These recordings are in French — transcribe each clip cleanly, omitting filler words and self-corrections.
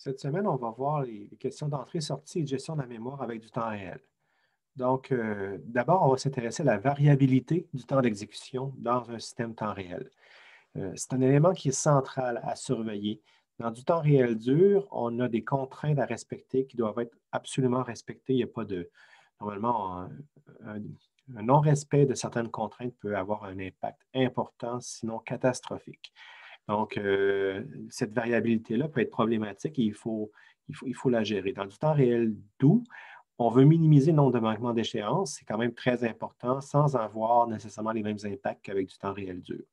Cette semaine, on va voir les questions d'entrée-sortie et de gestion de la mémoire avec du temps réel. Donc, d'abord, on va s'intéresser à la variabilité du temps d'exécution dans un système temps réel. C'est un élément qui est central à surveiller. Dans du temps réel dur, on a des contraintes à respecter qui doivent être absolument respectées. Il n'y a pas de... Normalement, un- un non-respect de certaines contraintes peut avoir un impact important, sinon catastrophique. Donc, cette variabilité-là peut être problématique et il faut la gérer. Dans du temps réel doux, on veut minimiser le nombre de manquements d'échéance. C'est quand même très important sans avoir nécessairement les mêmes impacts qu'avec du temps réel dur.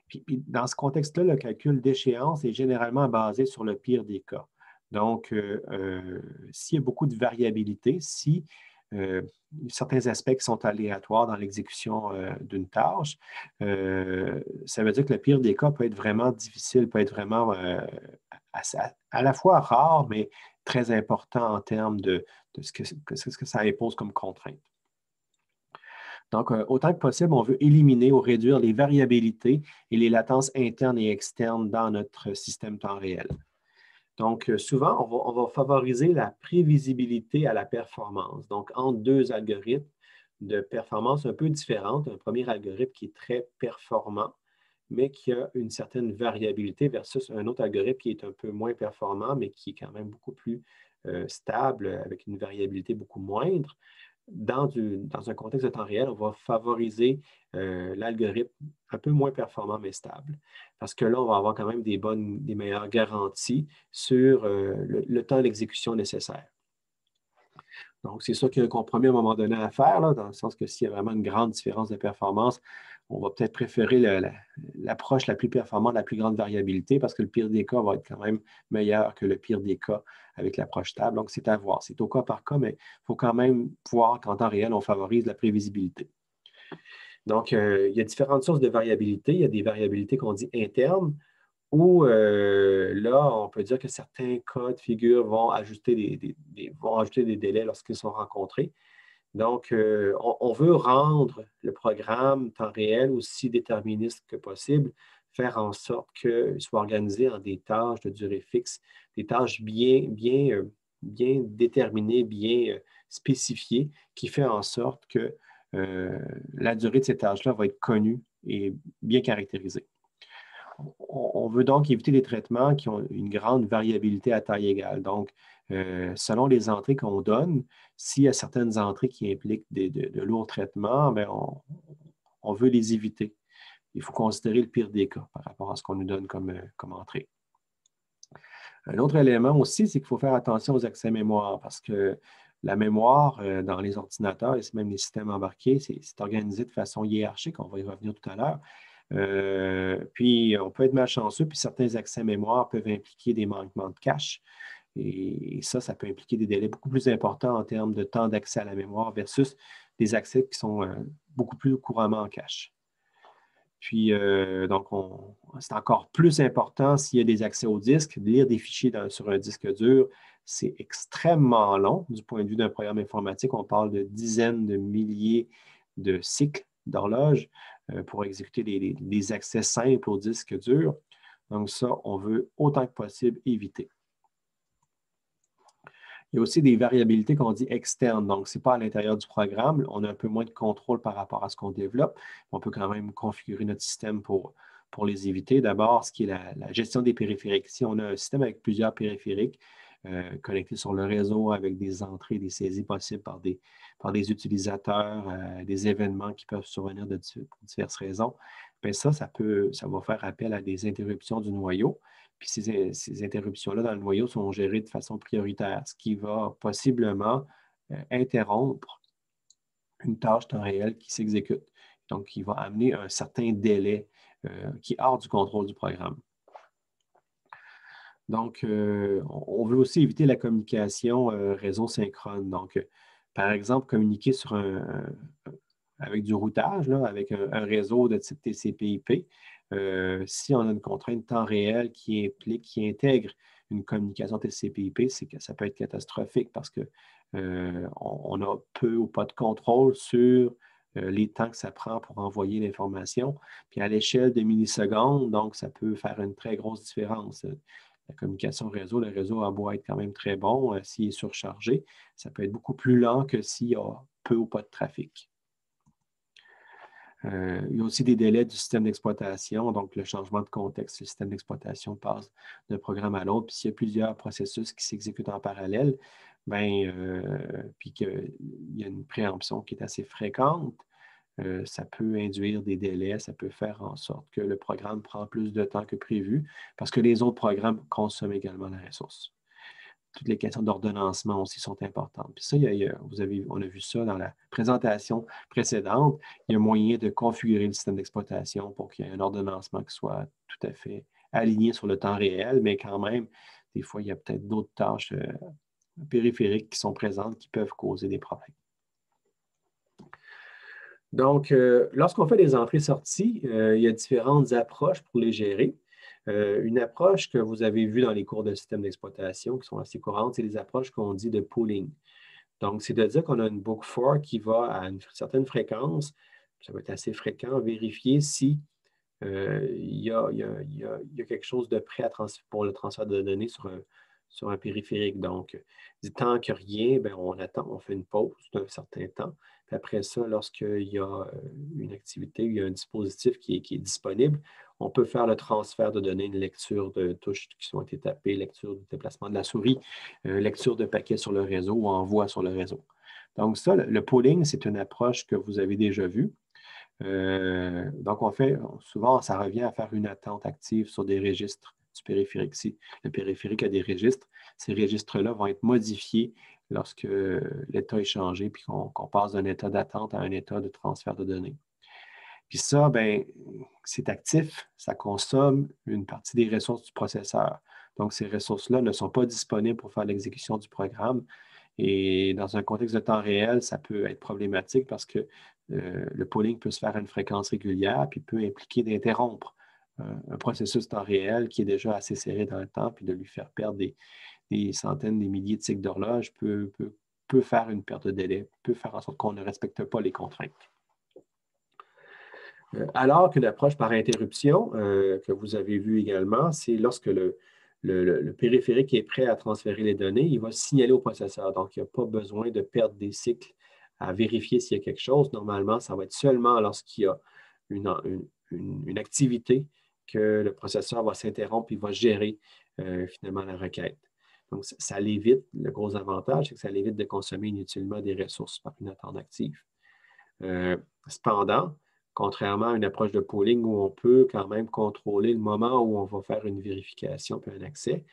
Puis, dans ce contexte-là, le calcul d'échéance est généralement basé sur le pire des cas. Donc, s'il y a beaucoup de variabilité, si euh, certains aspects qui sont aléatoires dans l'exécution d'une tâche, ça veut dire que le pire des cas peut être vraiment difficile, peut être vraiment à la fois rare, mais très important en termes de ce que ça impose comme contrainte. Donc, autant que possible, on veut éliminer ou réduire les variabilités et les latences internes et externes dans notre système temps réel. Donc, souvent, on va favoriser la prévisibilité à la performance. Donc, entre deux algorithmes de performance un peu différentes, un premier algorithme qui est très performant, mais qui a une certaine variabilité versus un autre algorithme qui est un peu moins performant, mais qui est quand même beaucoup plus stable, avec une variabilité beaucoup moindre. Dans un contexte de temps réel, on va favoriser l'algorithme un peu moins performant mais stable. Parce que là, on va avoir quand même des meilleures garanties sur le temps d'exécution nécessaire. Donc, c'est sûr qu'il y a un compromis à un moment donné à faire, là, dans le sens que s'il y a vraiment une grande différence de performance, on va peut-être préférer l'approche la plus performante, la plus grande variabilité, parce que le pire des cas va être quand même meilleur que le pire des cas avec l'approche stable. Donc, c'est à voir. C'est au cas par cas, mais il faut quand même voir qu'en temps réel, on favorise la prévisibilité. Donc, il y a différentes sources de variabilité. Il y a des variabilités qu'on dit internes, où là, on peut dire que certains cas de figure vont ajouter vont ajouter des délais lorsqu'ils sont rencontrés. Donc, on veut rendre le programme temps réel aussi déterministe que possible, faire en sorte qu'il soit organisé en des tâches de durée fixe, des tâches bien déterminées, bien spécifiées, qui fait en sorte que la durée de ces tâches-là va être connue et bien caractérisée. On veut donc éviter des traitements qui ont une grande variabilité à taille égale. Donc, selon les entrées qu'on donne, s'il y a certaines entrées qui impliquent de lourds traitements, bien, on veut les éviter. Il faut considérer le pire des cas par rapport à ce qu'on nous donne comme entrée. Un autre élément aussi, c'est qu'il faut faire attention aux accès mémoire parce que la mémoire dans les ordinateurs et même les systèmes embarqués, c'est organisé de façon hiérarchique. On va y revenir tout à l'heure. Puis, on peut être malchanceux, puis certains accès mémoire peuvent impliquer des manquements de cache. Et ça peut impliquer des délais beaucoup plus importants en termes de temps d'accès à la mémoire versus des accès qui sont beaucoup plus couramment en cache. Puis, donc, c'est encore plus important s'il y a des accès au disque. Lire des fichiers sur un disque dur, c'est extrêmement long du point de vue d'un programme informatique. On parle de dizaines de milliers de cycles d'horloge pour exécuter des accès simples au disque dur. Donc, ça, on veut autant que possible éviter. Il y a aussi des variabilités qu'on dit externes. Donc, ce n'est pas à l'intérieur du programme. On a un peu moins de contrôle par rapport à ce qu'on développe. On peut quand même configurer notre système pour les éviter. D'abord, ce qui est la gestion des périphériques. Si on a un système avec plusieurs périphériques connectés sur le réseau avec des entrées, des saisies possibles par des utilisateurs, des événements qui peuvent survenir pour diverses raisons, bien ça va faire appel à des interruptions du noyau. Puis ces interruptions-là dans le noyau sont gérées de façon prioritaire, ce qui va possiblement interrompre une tâche temps réel qui s'exécute. Donc, qui va amener un certain délai qui est hors du contrôle du programme. Donc, on veut aussi éviter la communication réseau synchrone. Donc, par exemple, communiquer avec du routage, là, avec un réseau de type TCP/IP, si on a une contrainte temps réel qui intègre une communication TCP/IP, c'est que ça peut être catastrophique parce que on a peu ou pas de contrôle sur les temps que ça prend pour envoyer l'information. Puis à l'échelle de millisecondes, donc ça peut faire une très grosse différence. la communication réseau, le réseau a beau être quand même très bon, s'il est surchargé, ça peut être beaucoup plus lent que s'il y a peu ou pas de trafic. Il y a aussi des délais du système d'exploitation, donc le changement de contexte, le système d'exploitation passe d'un programme à l'autre. Puis s'il y a plusieurs processus qui s'exécutent en parallèle, puis qu'il y a une préemption qui est assez fréquente, ça peut induire des délais, ça peut faire en sorte que le programme prend plus de temps que prévu parce que les autres programmes consomment également la ressource. Toutes les questions d'ordonnancement aussi sont importantes. Puis ça, on a vu ça dans la présentation précédente. Il y a moyen de configurer le système d'exploitation pour qu'il y ait un ordonnancement qui soit tout à fait aligné sur le temps réel, mais quand même, des fois, il y a peut-être d'autres tâches périphériques qui sont présentes qui peuvent causer des problèmes. Donc, lorsqu'on fait des entrées-sorties, il y a différentes approches pour les gérer. Une approche que vous avez vue dans les cours de système d'exploitation qui sont assez courantes, c'est les approches qu'on dit de pooling. Donc, c'est de dire qu'on a une book for qui va à une certaine fréquence, ça va être assez fréquent, vérifier si il y a quelque chose de prêt pour le transfert de données sur un périphérique. Donc, tant que rien, on attend, on fait une pause d'un certain temps. Puis après ça, lorsqu'il y a une activité, il y a un dispositif qui est disponible, on peut faire le transfert de données, une lecture de touches qui ont été tapées, lecture du déplacement de la souris, lecture de paquets sur le réseau ou envoi sur le réseau. Donc ça, le pooling, c'est une approche que vous avez déjà vue. Donc, souvent, ça revient à faire une attente active sur des registres du périphérique. Si le périphérique a des registres, ces registres-là vont être modifiés lorsque l'état est changé, puis qu'on passe d'un état d'attente à un état de transfert de données. Puis ça, c'est actif, ça consomme une partie des ressources du processeur. Donc, ces ressources-là ne sont pas disponibles pour faire l'exécution du programme. Et dans un contexte de temps réel, ça peut être problématique parce que le polling peut se faire à une fréquence régulière, puis peut impliquer d'interrompre un processus temps réel qui est déjà assez serré dans le temps, puis de lui faire perdre des centaines, des milliers de cycles d'horloge peut faire une perte de délai, peut faire en sorte qu'on ne respecte pas les contraintes. Alors qu'une approche par interruption, que vous avez vu également, c'est lorsque le périphérique est prêt à transférer les données, il va signaler au processeur. Donc, il n'y a pas besoin de perdre des cycles à vérifier s'il y a quelque chose. Normalement, ça va être seulement lorsqu'il y a une activité que le processeur va s'interrompre et va gérer finalement la requête. Donc, ça l'évite. Le gros avantage, c'est que ça l'évite de consommer inutilement des ressources par une attente active. Cependant, contrairement à une approche de pooling où on peut quand même contrôler le moment où on va faire une vérification puis un accès,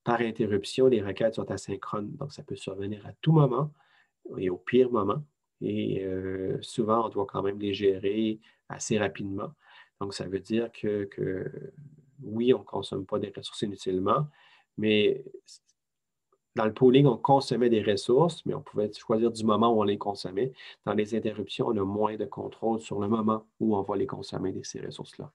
par interruption, les requêtes sont asynchrones. Donc, ça peut survenir à tout moment et au pire moment. Et souvent, on doit quand même les gérer assez rapidement. Donc, ça veut dire que oui, on ne consomme pas des ressources inutilement, mais dans le pooling, on consommait des ressources, mais on pouvait choisir du moment où on les consommait. Dans les interruptions, on a moins de contrôle sur le moment où on va les consommer, ces ressources-là.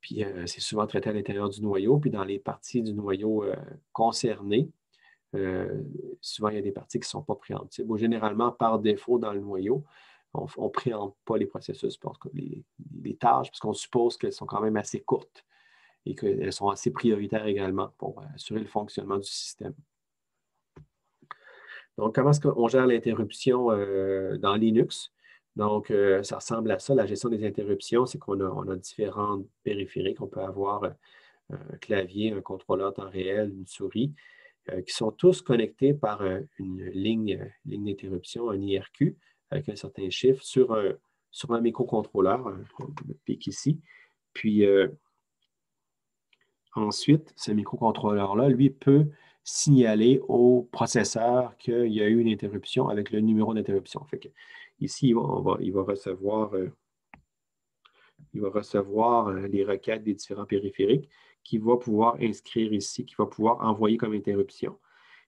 Puis, c'est souvent traité à l'intérieur du noyau. Puis, dans les parties du noyau concernées, souvent, il y a des parties qui ne sont pas préemptibles. Ou généralement, par défaut, dans le noyau, on ne préempte pas les processus, parce que les tâches, parce qu'on suppose qu'elles sont quand même assez courtes et qu'elles sont assez prioritaires également pour assurer le fonctionnement du système. Donc, comment est-ce qu'on gère l'interruption dans Linux? Donc, ça ressemble à ça. La gestion des interruptions, c'est qu'on a différents périphériques. On peut avoir un clavier, un contrôleur temps réel, une souris, qui sont tous connectés par une ligne d'interruption, un IRQ, avec un certain chiffre sur un microcontrôleur, le pic ici. Puis, ensuite, ce microcontrôleur-là, lui, peut signaler au processeur qu'il y a eu une interruption avec le numéro d'interruption. Fait que ici, il va recevoir les requêtes des différents périphériques qu'il va pouvoir inscrire ici, qu'il va pouvoir envoyer comme interruption.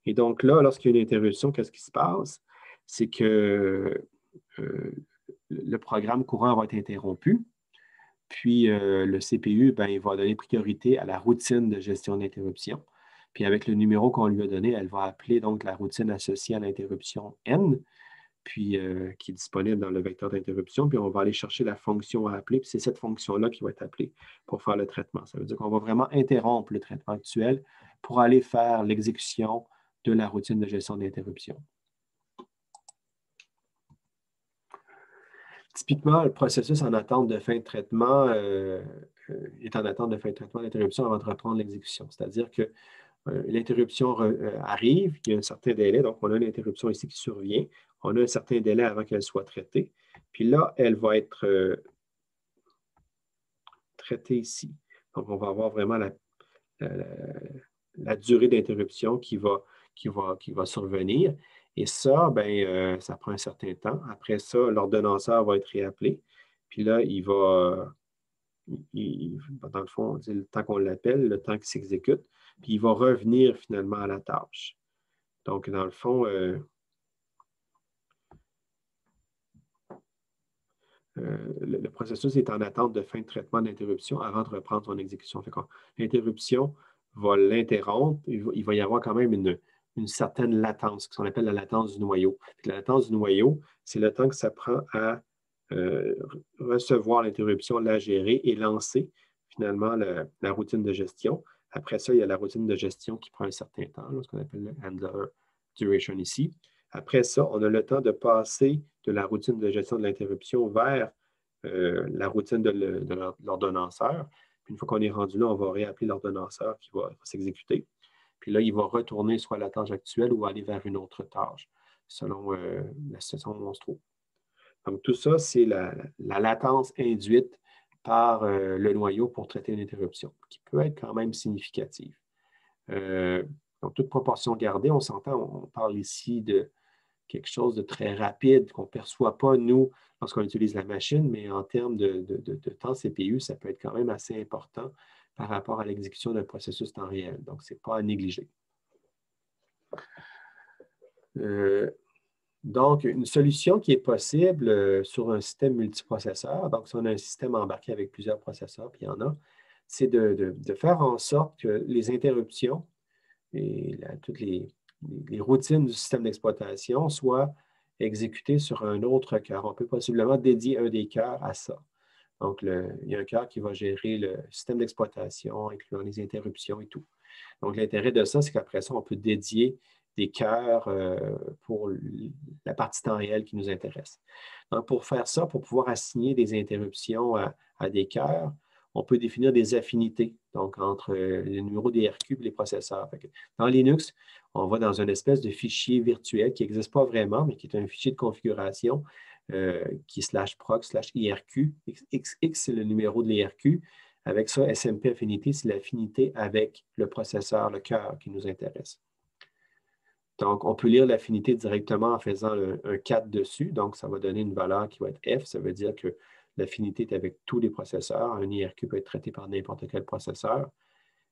Et donc là, lorsqu'il y a une interruption, qu'est-ce qui se passe? C'est que le programme courant va être interrompu. Puis, le CPU, il va donner priorité à la routine de gestion d'interruption. Puis, avec le numéro qu'on lui a donné, elle va appeler donc la routine associée à l'interruption N. puis qui est disponible dans le vecteur d'interruption, puis on va aller chercher la fonction à appeler, puis c'est cette fonction-là qui va être appelée pour faire le traitement. Ça veut dire qu'on va vraiment interrompre le traitement actuel pour aller faire l'exécution de la routine de gestion d'interruption. Typiquement, le processus en attente de fin de traitement est en attente de fin de traitement d'interruption avant de reprendre l'exécution. C'est-à-dire que l'interruption arrive, il y a un certain délai, donc on a une interruption ici qui survient, on a un certain délai avant qu'elle soit traitée, puis là, elle va être traitée ici. Donc, on va avoir vraiment la durée d'interruption qui va survenir. Et ça, ben, ça prend un certain temps. Après ça, l'ordonnanceur va être réappelé. Puis là, dans le fond, on dit le temps qu'on l'appelle, le temps qu'il s'exécute, puis il va revenir finalement à la tâche. Donc, dans le fond, le processus est en attente de fin de traitement d'interruption avant de reprendre son exécution. L'interruption va l'interrompre. Il va y avoir quand même une certaine latence, ce qu'on appelle la latence du noyau. Puis la latence du noyau, c'est le temps que ça prend à recevoir l'interruption, la gérer et lancer finalement la routine de gestion. Après ça, il y a la routine de gestion qui prend un certain temps, ce qu'on appelle le handler duration ici. Après ça, on a le temps de passer de la routine de gestion de l'interruption vers la routine de l'ordonnanceur. Puis une fois qu'on est rendu là, on va réappeler l'ordonnanceur qui va s'exécuter. Puis là, il va retourner soit à la tâche actuelle ou aller vers une autre tâche, selon la situation où on se trouve. Donc, tout ça, c'est la latence induite par le noyau pour traiter une interruption, qui peut être quand même significative. Donc, toute proportion gardée, on s'entend, on parle ici de quelque chose de très rapide qu'on ne perçoit pas, nous, lorsqu'on utilise la machine, mais en termes de temps CPU, ça peut être quand même assez important par rapport à l'exécution d'un processus temps réel. Donc, ce n'est pas à négliger. Donc, une solution qui est possible sur un système multiprocesseur, donc si on a un système embarqué avec plusieurs processeurs, puis il y en a, c'est de faire en sorte que les interruptions et toutes les routines du système d'exploitation soient exécutées sur un autre cœur. On peut possiblement dédier un des cœurs à ça. Donc, il y a un cœur qui va gérer le système d'exploitation, incluant les interruptions et tout. Donc, l'intérêt de ça, c'est qu'après ça, on peut dédier des cœurs pour la partie temps réel qui nous intéresse. Donc, pour faire ça, pour pouvoir assigner des interruptions à des cœurs, on peut définir des affinités, donc entre les numéros des RQ et les processeurs. Dans Linux, on va dans une espèce de fichier virtuel qui n'existe pas vraiment, mais qui est un fichier de configuration qui est /proc/IRQ. X, c'est le numéro de l'IRQ. Avec ça, SMP affinité, c'est l'affinité avec le processeur, le cœur qui nous intéresse. Donc, on peut lire l'affinité directement en faisant un 4 dessus. Donc, ça va donner une valeur qui va être F. Ça veut dire que l'affinité est avec tous les processeurs. Un IRQ peut être traité par n'importe quel processeur.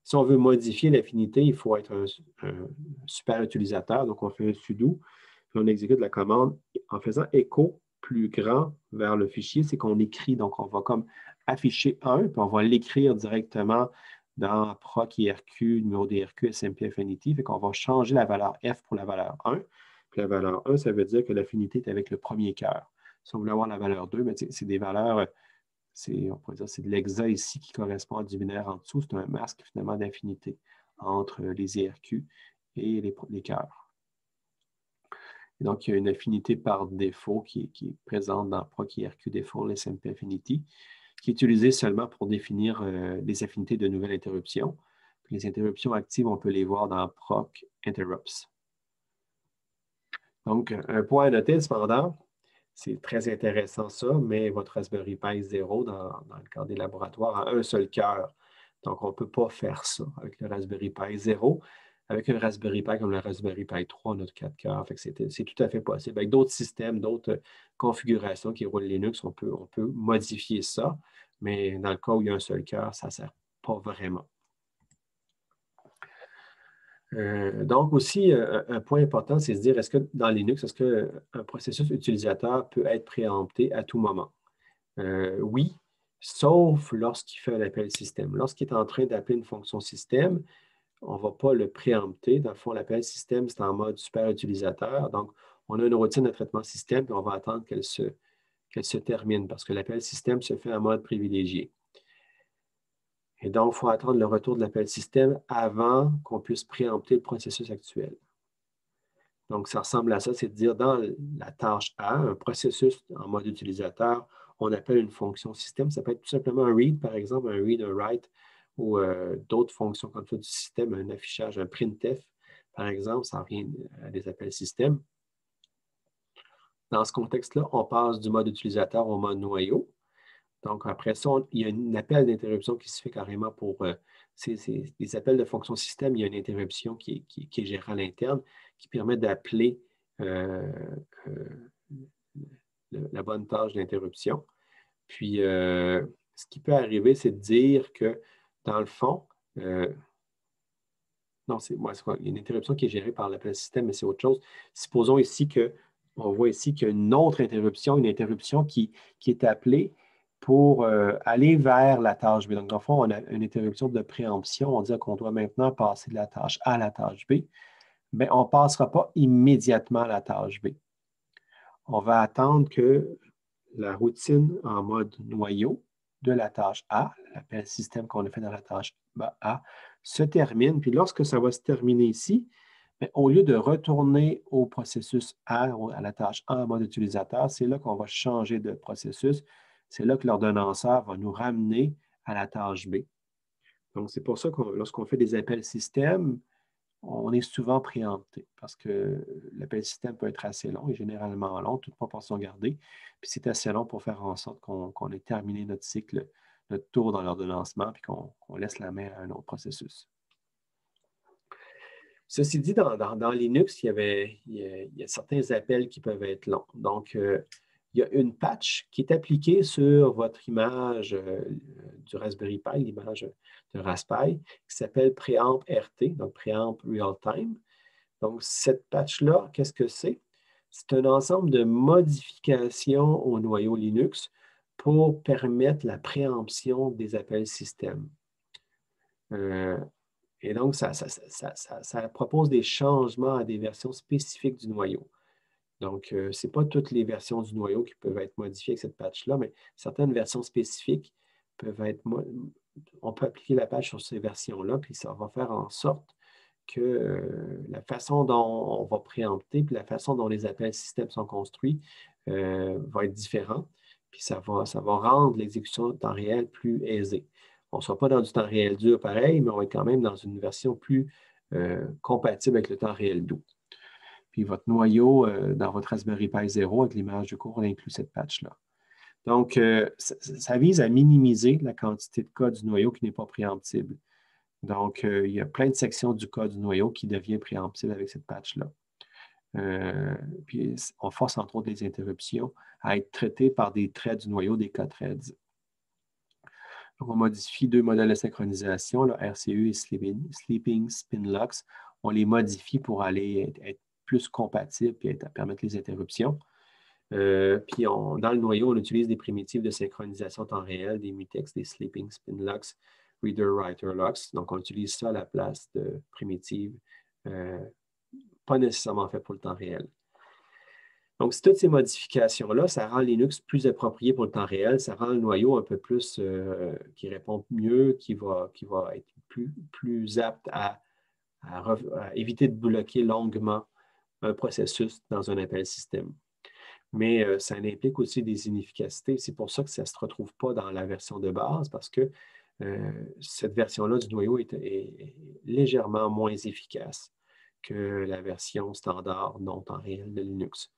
Si on veut modifier l'affinité, il faut être un super utilisateur. Donc, on fait un sudo, puis on exécute la commande en faisant écho plus grand vers le fichier. C'est qu'on écrit. Donc, on va comme afficher 1, puis on va l'écrire directement dans proc IRQ, numéro d'IRQ, SMP Affinity. Fait qu'on va changer la valeur F pour la valeur 1. Puis la valeur 1, ça veut dire que l'affinité est avec le premier cœur. Si on voulait avoir la valeur 2, mais c'est des valeurs, on pourrait dire c'est de l'hexa ici qui correspond à du binaire en dessous. C'est un masque finalement d'affinité entre les IRQ et les cœurs. Et donc, il y a une affinité par défaut qui est présente dans proc IRQ défaut, SMP Affinity, qui est utilisée seulement pour définir les affinités de nouvelles interruptions. Puis les interruptions actives, on peut les voir dans proc interrupts. Donc, un point à noter cependant, c'est très intéressant ça, mais votre Raspberry Pi 0 dans le cadre des laboratoires a un seul cœur. Donc, on ne peut pas faire ça avec le Raspberry Pi 0. Avec un Raspberry Pi comme le Raspberry Pi 3, on a 4 cœurs. C'est tout à fait possible. Avec d'autres systèmes, d'autres configurations qui roulent Linux, on peut modifier ça, mais dans le cas où il y a un seul cœur, ça ne sert pas vraiment. Donc aussi, un point important, c'est de se dire, est-ce que dans Linux, est-ce qu'un processus utilisateur peut être préempté à tout moment? Oui, sauf lorsqu'il fait un appel système. Lorsqu'il est en train d'appeler une fonction système, on ne va pas le préempter. Dans le fond, l'appel système, c'est en mode super utilisateur. Donc, on a une routine de traitement système, puis on va attendre qu'elle se termine, parce que l'appel système se fait en mode privilégié. Et donc, il faut attendre le retour de l'appel système avant qu'on puisse préempter le processus actuel. Donc, ça ressemble à ça, c'est de dire dans la tâche A, un processus en mode utilisateur, on appelle une fonction système. Ça peut être tout simplement un read, par exemple, un read, un write, ou d'autres fonctions comme ça du système, un affichage, un printf, par exemple, ça revient à des appels système. Dans ce contexte-là, on passe du mode utilisateur au mode noyau. Donc, après ça, il y a un appel d'interruption qui se fait carrément pour les appels de fonction système. Il y a une interruption qui est gérée à l'interne qui permet d'appeler la bonne tâche d'interruption. Puis, ce qui peut arriver, c'est de dire que, dans le fond, non, c'est quoi? Il y a une interruption qui est gérée par l'appel système, mais c'est autre chose. Supposons ici on voit ici qu'il y a une autre interruption, une interruption qui est appelée pour aller vers la tâche B. Donc, dans le fond, on a une interruption de préemption. On dit qu'on doit maintenant passer de la tâche A à la tâche B. Mais on ne passera pas immédiatement à la tâche B. On va attendre que la routine en mode noyau de la tâche A, l'appel système qu'on a fait dans la tâche A, se termine. Puis lorsque ça va se terminer ici, bien, au lieu de retourner au processus A, à la tâche A en mode utilisateur, c'est là qu'on va changer de processus. C'est là que l'ordonnanceur va nous ramener à la tâche B. Donc, c'est pour ça que lorsqu'on fait des appels système, on est souvent préempté parce que l'appel système peut être assez long et généralement long, toute proportion gardée. Puis c'est assez long pour faire en sorte qu'on ait terminé notre cycle, notre tour dans l'ordonnancement, puis qu'on laisse la main à un autre processus. Ceci dit, dans Linux, il y a certains appels qui peuvent être longs. Donc, il y a une patch qui est appliquée sur votre image du Raspberry Pi, l'image de Raspberry, qui s'appelle Preamp RT, donc Preamp Real Time. Donc, cette patch-là, qu'est-ce que c'est? C'est un ensemble de modifications au noyau Linux pour permettre la préemption des appels système. Et donc, ça propose des changements à des versions spécifiques du noyau. Donc, ce n'est pas toutes les versions du noyau qui peuvent être modifiées avec cette patch-là, mais certaines versions spécifiques peuvent être... On peut appliquer la patch sur ces versions-là, puis ça va faire en sorte que la façon dont on va préempter, puis la façon dont les appels système sont construits va être différente. Puis ça va rendre l'exécution de temps réel plus aisée. On ne sera pas dans du temps réel dur pareil, mais on va être quand même dans une version plus compatible avec le temps réel doux. Puis votre noyau dans votre Raspberry Pi 0 avec l'image du cours, on inclut cette patch-là. Donc, ça vise à minimiser la quantité de code du noyau qui n'est pas préemptible. Donc, il y a plein de sections du code du noyau qui devient préemptible avec cette patch-là. Puis, on force entre autres les interruptions à être traitées par des threads du noyau, des K-threads. Donc, on modifie deux modèles de synchronisation, là, RCU et Sleeping Spin Locks. On les modifie pour aller être plus compatibles et permettre les interruptions. Puis, dans le noyau, on utilise des primitives de synchronisation temps réel, des mutex, des Sleeping Spin Locks, Reader Writer Locks. Donc, on utilise ça à la place de primitives pas nécessairement faites pour le temps réel. Donc, toutes ces modifications-là, ça rend Linux plus approprié pour le temps réel, ça rend le noyau un peu plus, qui répond mieux, qui va être plus apte à éviter de bloquer longuement un processus dans un appel système. Mais ça implique aussi des inefficacités. C'est pour ça que ça ne se retrouve pas dans la version de base, parce que cette version-là du noyau est légèrement moins efficace que la version standard non temps réel de Linux.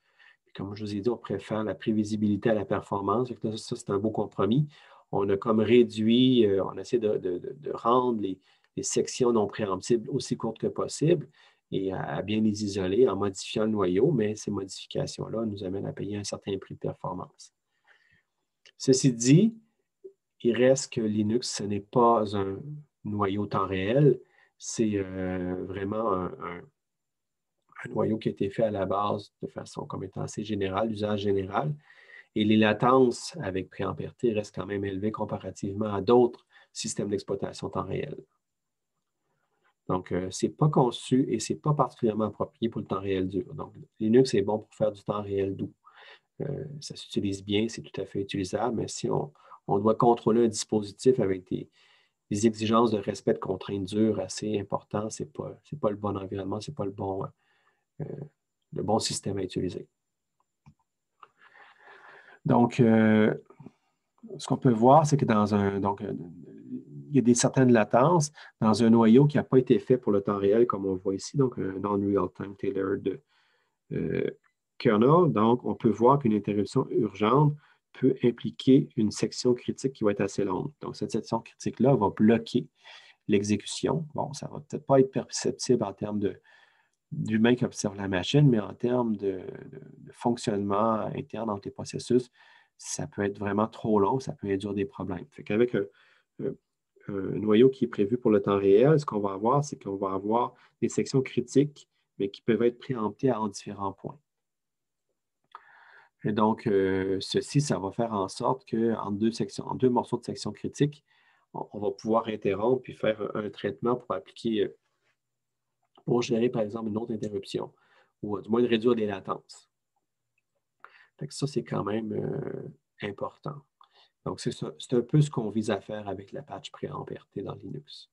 Comme je vous ai dit, on préfère la prévisibilité à la performance. Ça, c'est un beau compromis. On a comme réduit, on essaie de rendre les sections non préemptibles aussi courtes que possible et à bien les isoler en modifiant le noyau, mais ces modifications-là nous amènent à payer un certain prix de performance. Ceci dit, il reste que Linux, ce n'est pas un noyau temps réel, c'est vraiment un noyau qui a été fait à la base de façon comme étant assez générale, d'usage général. Et les latences avec Preamp RT restent quand même élevées comparativement à d'autres systèmes d'exploitation temps réel. Donc, ce n'est pas conçu et ce n'est pas particulièrement approprié pour le temps réel dur. Donc, Linux est bon pour faire du temps réel doux. Ça s'utilise bien, c'est tout à fait utilisable, mais si on doit contrôler un dispositif avec des exigences de respect de contraintes dures assez importantes, ce n'est pas le bon environnement, ce n'est pas le bon système à utiliser. Donc, ce qu'on peut voir, c'est que il y a certaines latences dans un noyau qui n'a pas été fait pour le temps réel, comme on le voit ici, donc un non-real-time tailored kernel. Donc, on peut voir qu'une interruption urgente peut impliquer une section critique qui va être assez longue. Donc, cette section critique-là va bloquer l'exécution. Bon, ça ne va peut-être pas être perceptible en termes d'humain qui observe la machine, mais en termes de fonctionnement interne entre les processus, ça peut être vraiment trop long, ça peut induire des problèmes. Fait qu'avec un noyau qui est prévu pour le temps réel, ce qu'on va avoir, c'est qu'on va avoir des sections critiques, mais qui peuvent être préemptées en différents points. Et donc, ceci, ça va faire en sorte qu'en deux morceaux de section critique, on va pouvoir interrompre puis faire un traitement pour appliquer, pour gérer, par exemple, une autre interruption, ou du moins de réduire les latences. Fait que ça, c'est quand même important. Donc, c'est un peu ce qu'on vise à faire avec la patch préamp RT dans Linux.